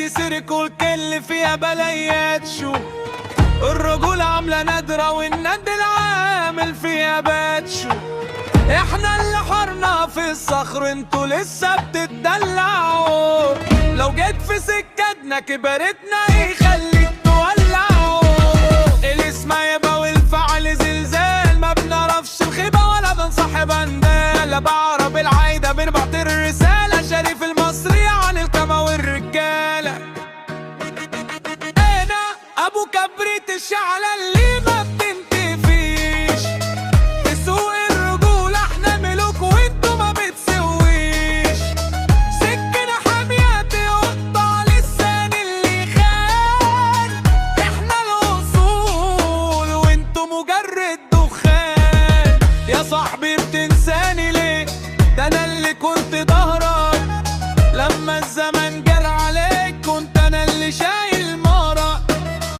سيركل كل فيها بليات شو الرجولة عاملة نادرة والند العامل فيها باتشو. احنا اللي حرنا في الصخر انتوا لسه بتتدلعوا، لو جيت في سكتنا كبرتنا يخليك تولعوا. الاسم يبقى والفعل زلزال، ما بنعرفش الخيبة ولا بنصاحب اندال. بعرب العايدة بنبعت الرسالة، شريف المصري عن الكما والرجالة. انا ابو كبريت الشعلة اللي ما بتنتفيش، في سوق الرجولة احنا ملوك وانتوا ما بتسويش. سكينة حامية تقطع لسان اللي خان، احنا الاصول وانتوا مجرد دخان. يا صاحبي بتنساني ليه؟ ده انا اللي كنت ظهرك لما الزمن جرى عليك، كنت انا اللي شايف